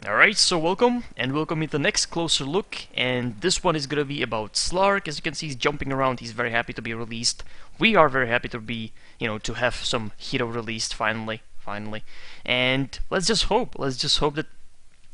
Alright, so welcome in the next closer look, and this one is gonna be about Slark. As you can see, he's jumping around, he's very happy to be released. We are very happy to be, to have some hero released finally. And let's just hope that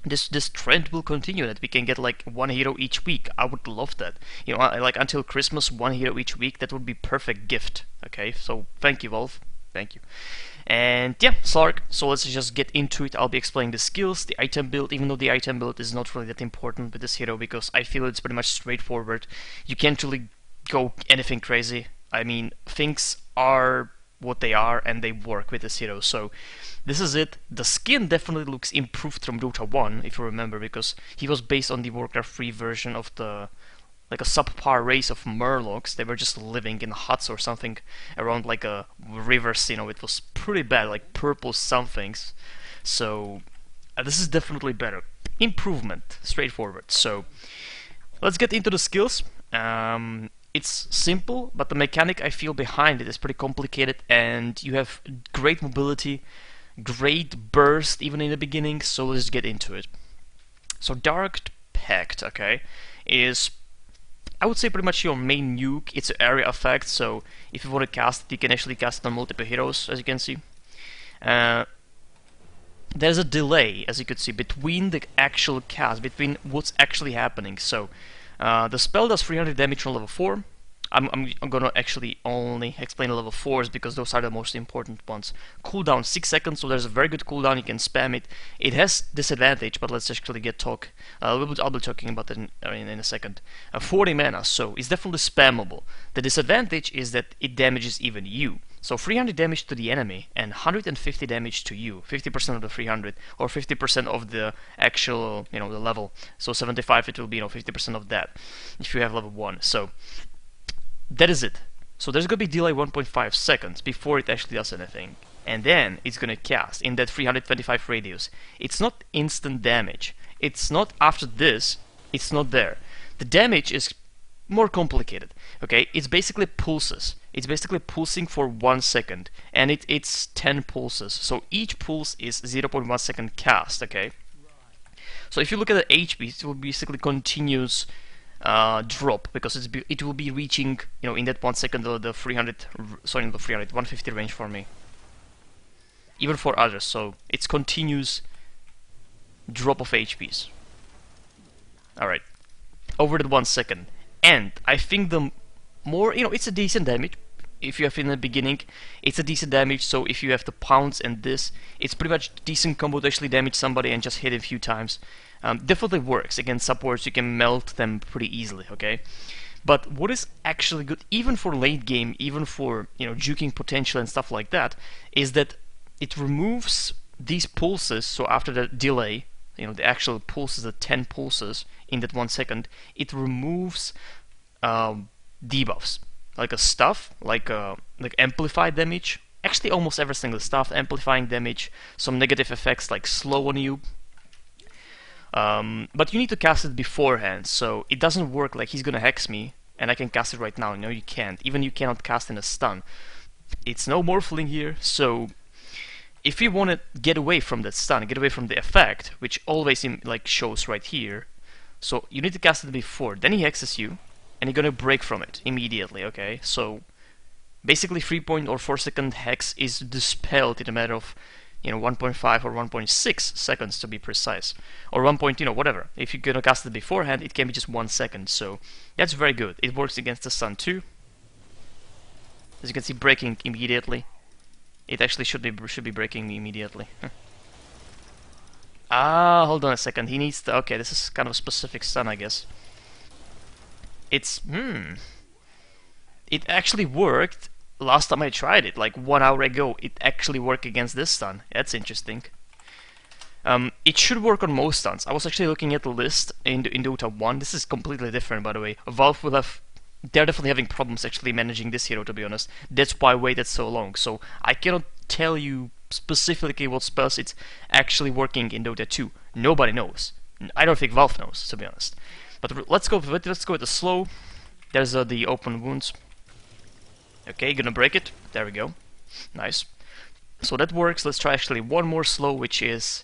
this trend will continue, that we can get like one hero each week. I would love that. Like until Christmas, one hero each week, that would be perfect gift. Okay, so thank you, Valve. Thank you. And yeah, Slark, so let's just get into it. I'll be explaining the skills, the item build, even though the item build is not really that important with this hero because I feel it's pretty much straightforward. You can't really go anything crazy. I mean, things are what they are and they work with this hero, so this is it. The skin definitely looks improved from Dota 1, if you remember, because he was based on the Warcraft 3 version of the like a subpar race of murlocs. They were just living in huts or something around like a river. It was pretty bad, like purple somethings. So this is definitely better. Improvement, straightforward. So let's get into the skills. It's simple, but the mechanic I feel behind it is pretty complicated, and you have great mobility, great burst even in the beginning, so let's get into it. So Dark Pact, okay, is, I would say, pretty much your main nuke. It's an area effect, so if you want to cast it, you can actually cast it on multiple heroes, as you can see. There's a delay, as you could see, between the actual cast, between what's actually happening. So the spell does 300 damage on level 4. I'm gonna actually only explain level 4s because those are the most important ones. Cooldown 6 seconds, so there's a very good cooldown, you can spam it. It has disadvantage, but let's actually I'll be talking about that in a second. 40 mana, so it's definitely spammable. The disadvantage is that it damages even you. So 300 damage to the enemy and 150 damage to you, 50% of the 300, or 50% of the actual, the level. So 75, it will be, 50% of that if you have level 1. So that is it. So there's going to be delay 1.5 seconds before it actually does anything. And then it's going to cast in that 325 radius. It's not instant damage. It's not after this. It's not there. The damage is more complicated. Okay, it's basically pulses. It's basically pulsing for 1 second. And it's 10 pulses. So each pulse is 0.1 second cast. Okay. So if you look at the HP, it will basically continuous drop, because it will be reaching, in that 1 second the 150 range for me, even for others. So it's continuous drop of HPs. Alright, over that 1 second. And I think the more, it's a decent damage. If you have in the beginning, it's a decent damage. So if you have the pounds and this, it's pretty much decent combo to actually damage somebody and just hit it a few times. Definitely works against supports. You can melt them pretty easily, okay? But what is actually good, even for late game, even for juking potential and stuff like that, is that it removes these pulses. So after the delay, the actual pulses, the 10 pulses in that 1 second, it removes debuffs, like a stuff, like amplified damage. Actually, almost every single stuff, amplifying damage, some negative effects like slow on you. But you need to cast it beforehand, so it doesn't work like he's gonna hex me and I can cast it right now. No, you can't. Even you cannot cast in a stun. It's no morphling here, so if you want to get away from that stun, get away from the effect, which always shows right here, so you need to cast it before. Then he hexes you, and you're gonna break from it immediately. Okay, so basically 3.4 second hex is dispelled in a matter of 1.5 or 1.6 seconds to be precise, or 1. Whatever. If you're gonna cast it beforehand, it can be just 1 second. So that's very good. It works against the stun too. As you can see, breaking immediately. It actually should be breaking immediately. Hold on a second. He needs to. Okay, this is kind of a specific stun, I guess. It actually worked. Last time I tried it, like 1 hour ago, it actually worked against this stun. That's interesting. It should work on most stuns. I was actually looking at the list in Dota 1. This is completely different, by the way. Valve will have... They're definitely having problems actually managing this hero, to be honest. That's why I waited so long. So I cannot tell you specifically what spells it's actually working in Dota 2. Nobody knows. I don't think Valve knows, to be honest. But let's go with the slow. There's the open wounds. Okay, gonna break it. There we go. Nice. So that works. Let's try actually one more slow, which is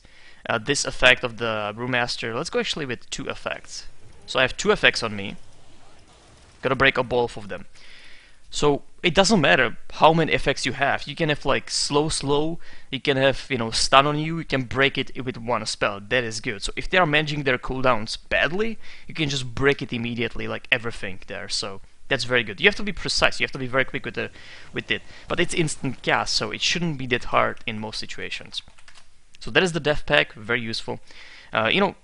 this effect of the Brewmaster. Let's go actually with 2 effects. So I have 2 effects on me. Gotta break up both of them. So it doesn't matter how many effects you have. You can have like slow, you can have, you know, stun on you can break it with 1 spell. That is good. So if they are managing their cooldowns badly, you can just break it immediately, like everything there. So that's very good. You have to be precise, you have to be very quick with it. But it's instant cast, so it shouldn't be that hard in most situations. So that is the death pack, very useful. You know,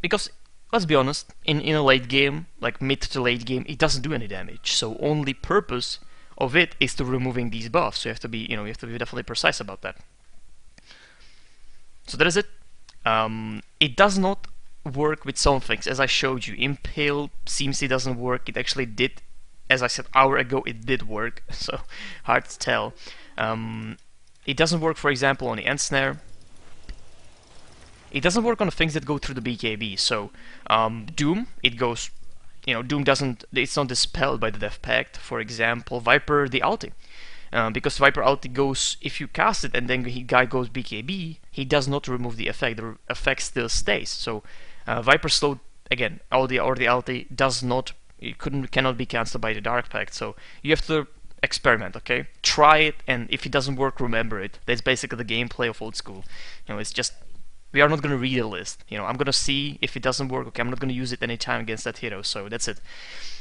because let's be honest, in a late game, like mid to late game, it doesn't do any damage. So only purpose of it is to removing these buffs. So you have to be, you know, you have to be definitely precise about that. So that is it. It does not work with some things, as I showed you. Impale seems it doesn't work. It actually did, as I said hour ago, it did work. So hard to tell. It doesn't work, for example, on the end snare. It doesn't work on the things that go through the BKB. So Doom, it goes, you know, Doom doesn't, it's not dispelled by the Death Pact. For example, Viper, the ulti. Because Viper ulti goes, if you cast it and then the guy goes BKB, he does not remove the effect. The effect still stays. So Viper slow, again, or the ulti does not, it cannot be cancelled by the Dark Pact. So you have to experiment, okay? Try it, and if it doesn't work, remember it. That's basically the gameplay of old school. You know, it's just, we are not going to read a list. You know, I'm going to see if it doesn't work. Okay, I'm not going to use it anytime against that hero. So that's it.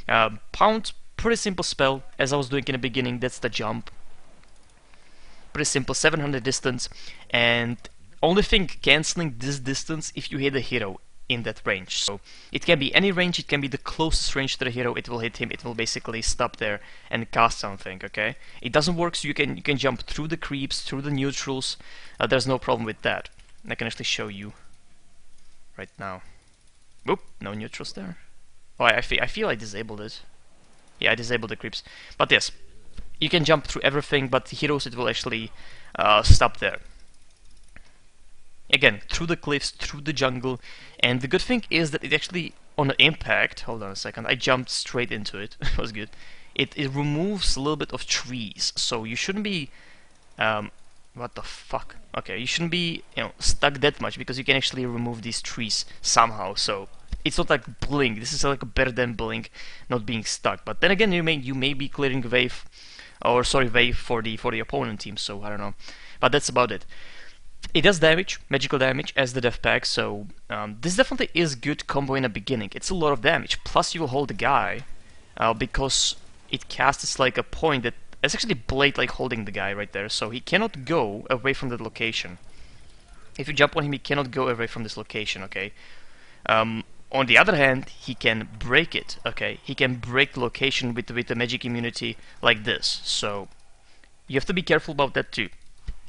Pound, pretty simple spell. As I was doing in the beginning, that's the jump. Pretty simple, 700 distance. And only thing cancelling this distance if you hit a hero in that range. So it can be any range. It can be the closest range to the hero. It will hit him. It will basically stop there and cast something. Okay. It doesn't work. So you can jump through the creeps, through the neutrals. There's no problem with that. I can actually show you right now. Whoop, no neutrals there. Oh, I feel I disabled it. Yeah, I disabled the creeps. But yes, you can jump through everything, but the heroes it will actually stop there. Again, through the cliffs, through the jungle, and the good thing is that it actually, on the impact, hold on a second, I jumped straight into it, it was good. It removes a little bit of trees, so you shouldn't be what the fuck? Okay, you shouldn't be, you know, stuck that much because you can actually remove these trees somehow. So it's not like Blink. This is like better than Blink, not being stuck. But then again, you may be clearing wave, or sorry, wave for the opponent team. So I don't know, but that's about it. It does damage, magical damage, as the Death Pack. So this definitely is good combo in the beginning. It's a lot of damage. Plus you will hold the guy because it casts like a point that. It's actually Blade like holding the guy right there, so he cannot go away from that location. If you jump on him, he cannot go away from this location, okay? On the other hand, he can break it, okay? He can break the location with the magic immunity like this, so you have to be careful about that too.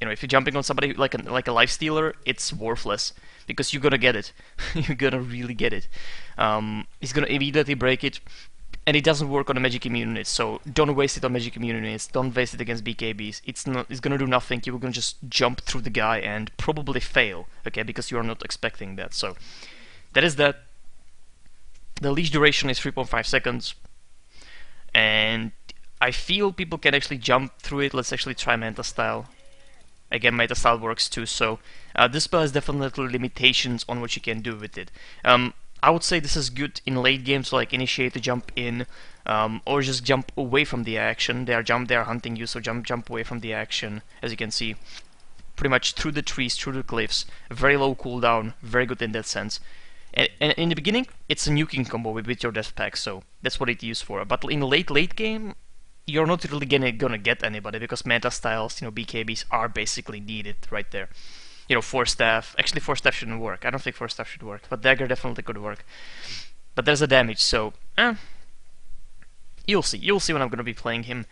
You know, if you're jumping on somebody like a life stealer, it's worthless because you're gonna get it. You're gonna really get it. He's gonna immediately break it. And it doesn't work on the magic immune units, so don't waste it on magic immune units, don't waste it against BKBs. It's gonna do nothing. You're gonna just jump through the guy and probably fail, okay, because you are not expecting that. So that is that. The leash duration is 3.5 seconds, and I feel people can actually jump through it. Let's actually try Manta Style. Again, Manta Style works too, so this spell has definitely limitations on what you can do with it. I would say this is good in late games, like initiate to jump in, or just jump away from the action. They are hunting you, so jump away from the action. As you can see, pretty much through the trees, through the cliffs. Very low cooldown, very good in that sense. And in the beginning, it's a nuking combo with your Death Pack, so that's what it's used for. But in late game, you're not really gonna get anybody because Manta Styles, you know, BKBs are basically needed right there. You know, Force Staff. Actually, Force Staff shouldn't work. I don't think Force Staff should work, but Dagger definitely could work. But there's a damage, so you'll see. You'll see when I'm gonna be playing him.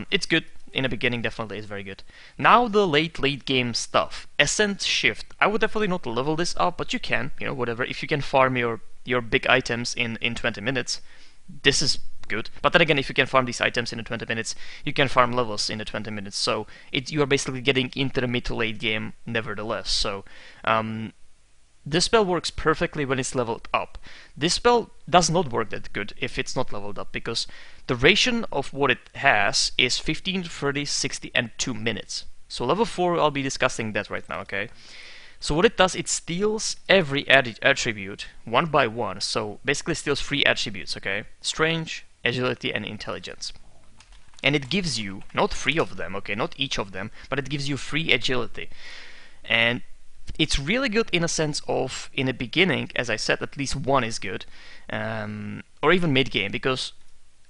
It's good in the beginning. Definitely is very good. Now the late game stuff. Ascent Shift. I would definitely not level this up, but you can. You know, whatever. If you can farm your big items in 20 minutes, this is good. But then again, if you can farm these items in the 20 minutes, you can farm levels in the 20 minutes. So you are basically getting into the mid to late game nevertheless. So this spell works perfectly when it's leveled up. This spell does not work that good if it's not leveled up, because the duration of what it has is 15, 30, 60, and 2 minutes. So level 4, I'll be discussing that right now, okay? So what it does, it steals every attribute one by one. So basically steals 3 attributes, okay? Strength, agility, and intelligence. And it gives you, not 3 of them, okay, not each of them, but it gives you 3 agility. And it's really good in a sense of, in the beginning, as I said, at least 1 is good. Or even mid-game, because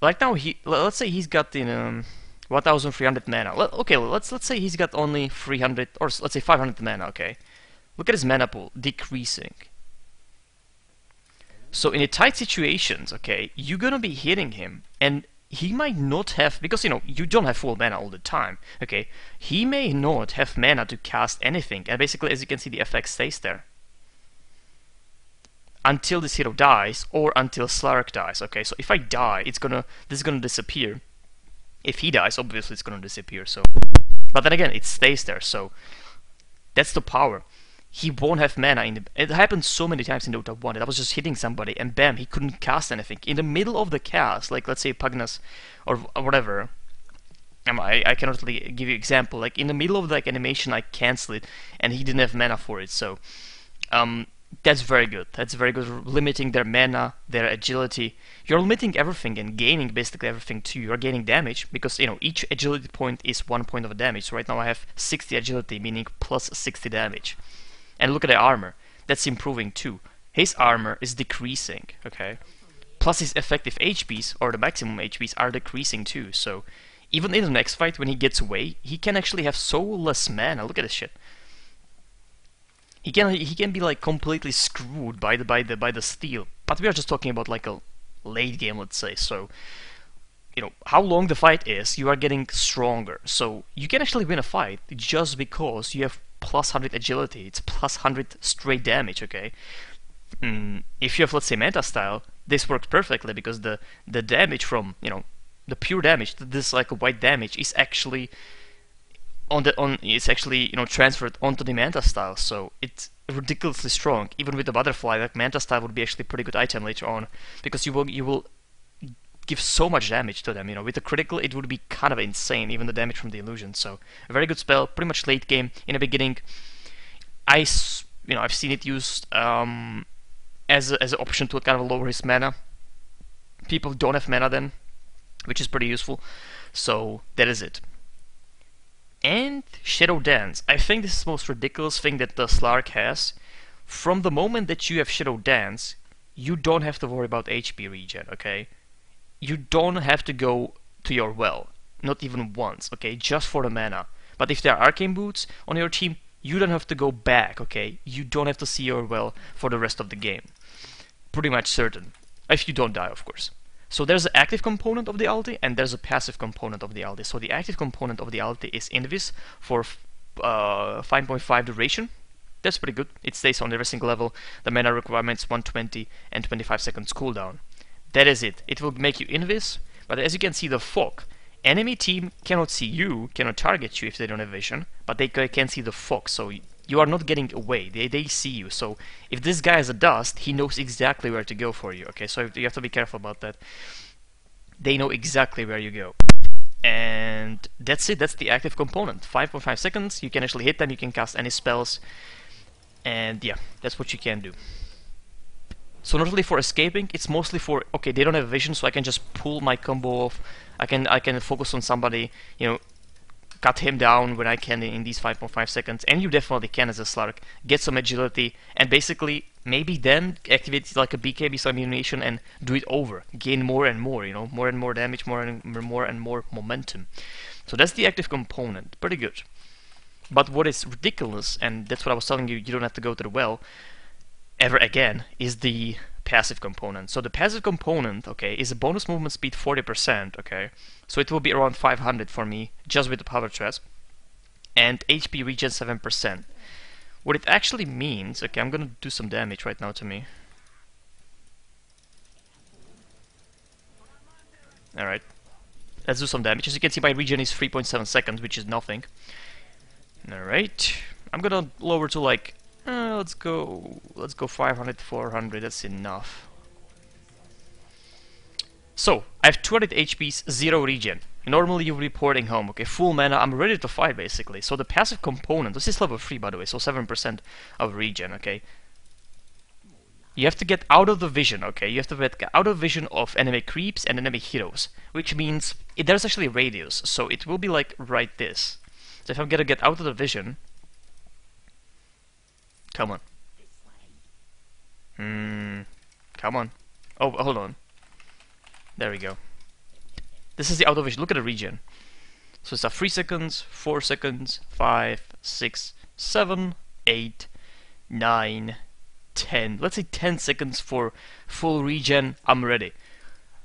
right now, let's say he's got in 1,300 mana. Let's say he's got only 300, or let's say 500 mana, okay? Look at his mana pool, decreasing. So in the tight situations, okay, you're gonna be hitting him, and he might not have, because you know, you don't have full mana all the time, okay? He may not have mana to cast anything, and basically, as you can see, the effect stays there. Until this hero dies, or until Slark dies, okay? So if I die, this is gonna disappear. If he dies, obviously it's gonna disappear, so... But then again, it stays there, so... That's the power. He won't have mana in the... It happened so many times in Dota 1 that I was just hitting somebody and bam, he couldn't cast anything. In the middle of the cast, like let's say Pugnas or whatever, I cannot really give you an example, like in the middle of the animation I cancel it and he didn't have mana for it, so that's very good. That's very good, limiting their mana, their agility. You're limiting everything and gaining basically everything too. You're gaining damage because you know each agility point is 1 point of damage. So right now I have 60 agility, meaning plus 60 damage. And look at the armor, that's improving too. His armor is decreasing, okay? Plus his effective HPs, or the maximum HPs, are decreasing too. So even in the next fight, when he gets away, he can actually have so less mana. Look at this shit. He can be like completely screwed by the steal. But we are just talking about like a late game, let's say. So you know how long the fight is, you are getting stronger. So you can actually win a fight just because you have plus 100 agility. It's plus 100 straight damage, okay? If you have, let's say, Manta style, this works perfectly because the damage from, you know, the pure damage, this like a white damage, is actually it's actually, you know, transferred onto the Manta style. So it's ridiculously strong. Even with the butterfly, like Manta style would be actually a pretty good item later on because you will give so much damage to them. You know, with the critical, it would be kind of insane, even the damage from the illusion. So a very good spell, pretty much late game. In the beginning, I've seen it used as an option to kind of lower his mana. People don't have mana then, which is pretty useful. So that is it. And Shadow Dance. I think this is the most ridiculous thing that the Slark has. From the moment that you have Shadow Dance, you don't have to worry about HP regen, okay? You don't have to go to your well, not even once, okay? Just for the mana. But if there are Arcane Boots on your team, you don't have to go back, okay? You don't have to see your well for the rest of the game. Pretty much certain. If you don't die, of course. So there's an active component of the ulti and there's a passive component of the ulti. So the active component of the ulti is Invis for 5.5 duration. That's pretty good. It stays on every single level. The mana requirements 120 and 25 seconds cooldown. That is it. It will make you Invis, but as you can see, the fog. Enemy team cannot see you, cannot target you if they don't have vision, but they can see the fog, so you are not getting away. They see you. So if this guy is a dust, he knows exactly where to go for you. Okay, so you have to be careful about that. They know exactly where you go. And that's it. That's the active component. 5.5 seconds. You can actually hit them. You can cast any spells. And yeah, that's what you can do. So not really for escaping, it's mostly for, okay, they don't have vision, so I can just pull my combo off. I can focus on somebody, you know, cut him down when I can in these 5.5 seconds. And you definitely can as a Slark. Get some agility, and basically, maybe then activate like a BKB some animation and do it over. Gain more and more, you know, more and more damage, more and more momentum. So that's the active component. Pretty good. But what is ridiculous, and that's what I was telling you, you don't have to go to the well ever again, is the passive component. So the passive component, okay, is a bonus movement speed 40%, okay? So it will be around 500 for me, just with the power trap. And HP regen 7%. What it actually means, okay, I'm gonna do some damage right now to me. Alright. Let's do some damage. As you can see, my regen is 3.7 seconds, which is nothing. Alright. I'm gonna lower to like let's go 500, 400, that's enough. So, I have 200 HPs, 0 regen. Normally you would be porting home, okay, full mana, I'm ready to fight basically. So the passive component, this is level 3 by the way, so 7% of regen, okay. You have to get out of the vision, okay? You have to get out of vision of enemy creeps and enemy heroes, which means there's actually a radius, so it will be like right this. So if I'm gonna get out of the vision, come on. Come on. Oh, hold on. There we go. This is the out of vision. Look at the regen. So it's 3 seconds, 4 seconds, 5, 6, 7, 8, 9, 10. Let's say 10 seconds for full regen. I'm ready.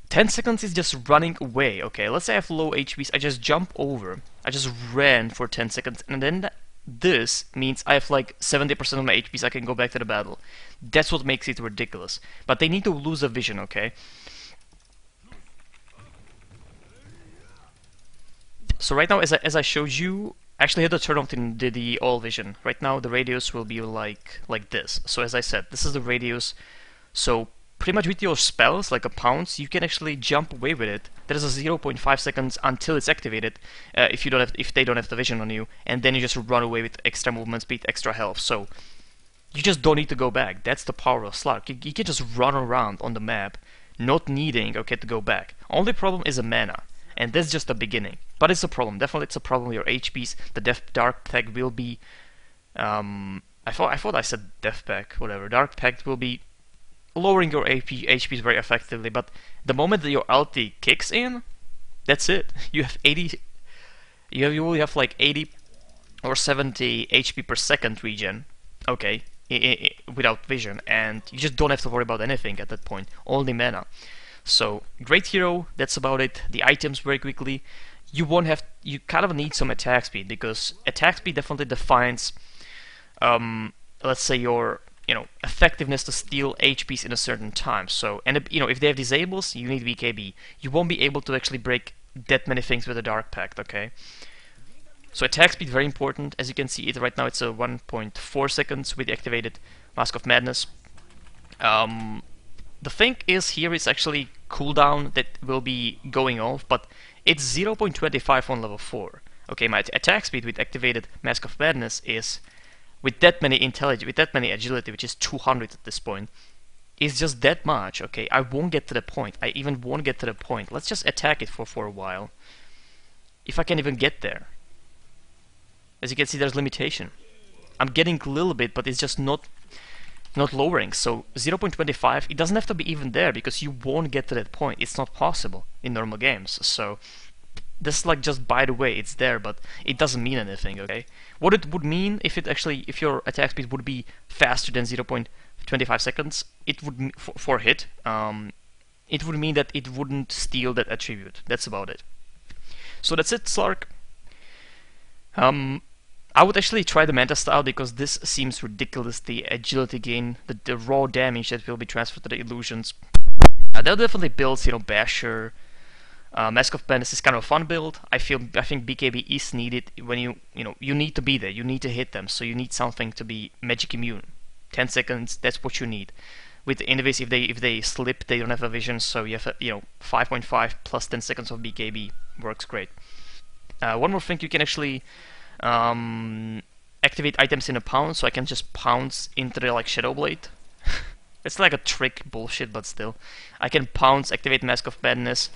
10 seconds is just running away, okay? Let's say I have low HPs. I just jump over. I just ran for 10 seconds. And then this means I have like 70% of my HPs. I can go back to the battle. That's what makes it ridiculous. But they need to lose a vision, okay? So right now, as I showed you, I actually had to turn off the all vision. Right now, the radius will be like this. So as I said, this is the radius. So pretty much with your spells, like a pounce, you can actually jump away with it. There is a 0.5 seconds until it's activated. If they don't have the vision on you, and then you just run away with extra movement speed, extra health. So you just don't need to go back. That's the power of Slark. You can just run around on the map, not needing to go back. Only problem is a mana. And that's just the beginning. But it's a problem. Definitely it's a problem. Your HPs, the Dark Pact will be... I thought I said Death Pact, whatever. Dark Pact will be lowering your HPs very effectively. But the moment that your ulti kicks in, that's it. You have 80... You will have like 80 or 70 HP per second regen. Okay. Without vision. And you just don't have to worry about anything at that point. Only mana. So, great hero, that's about it. The items very quickly. You kind of need some attack speed, because attack speed definitely defines, let's say your, effectiveness to steal HPs in a certain time. So, and if they have disables, you need BKB. You won't be able to actually break that many things with the Dark Pact, okay? So attack speed very important. As you can see, right now it's a 1.4 seconds with the activated Mask of Madness. The thing is, here is actually cooldown that will be going off, but it's 0.25 on level 4. Okay, my attack speed with activated Mask of Madness is, with that many intelligence, with that many agility, which is 200 at this point, is just that much. Okay, I won't get to the point. I even won't get to the point. Let's just attack it for a while. If I can even get there. As you can see, there's limitation. I'm getting a little bit, but it's just not lowering. So 0.25, it doesn't have to be even there, because you won't get to that point. It's not possible in normal games. So this is like just by the way, it's there, but it doesn't mean anything, okay? What it would mean if your attack speed would be faster than 0.25 seconds, it would for hit, it would mean that it wouldn't steal that attribute. That's about it. So that's it, Slark. I would actually try the Manta style, because this seems ridiculous, the agility gain, the raw damage that will be transferred to the illusions. They'll definitely build, Basher. Mask of Madness is kind of a fun build. I think BKB is needed when you need to be there, you need to hit them, so you need something to be magic immune. 10 seconds, that's what you need. With Invis, if they slip, they don't have a vision, so you have 5.5 plus 10 seconds of BKB works great. One more thing, you can actually activate items in a pounce, so I can just pounce into the Shadow Blade. It's like a trick bullshit, but still. I can pounce, activate Mask of Madness,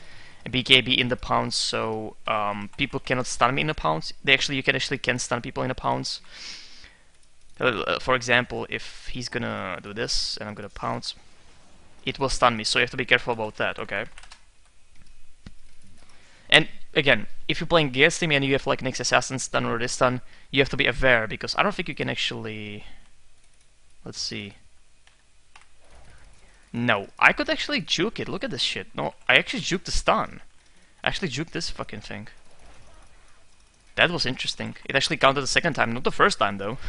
BKB in the pounce, so people cannot stun me in a pounce. You can stun people in a pounce. For example, if he's gonna do this and I'm gonna pounce, it will stun me, so you have to be careful about that, okay? And again, if you're playing against him and you have next assassin stun or this stun, you have to be aware, because I don't think you can actually... Let's see. No, I could actually juke it. Look at this shit. No, I actually juked the stun. I actually juked this fucking thing. That was interesting. It actually counted the second time, not the first time though.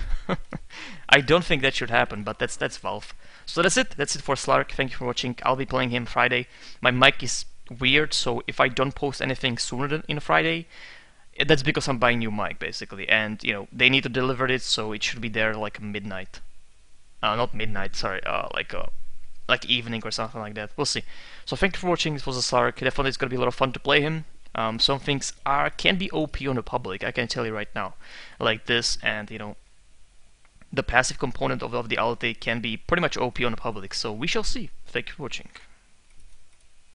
I don't think that should happen, but that's Valve. So that's it. That's it for Slark. Thank you for watching. I'll be playing him Friday. My mic is weird, so if I don't post anything sooner than in Friday, that's because I'm buying new mic basically, and they need to deliver it, so it should be there like midnight. Not midnight, sorry, like evening or something like that. We'll see. So thank you for watching. This was a Slark. Definitely it's gonna be a lot of fun to play him. Some things can be OP on the public, I can tell you right now, like this, and the passive component of the ulti can be pretty much OP on the public. So we shall see. Thank you for watching.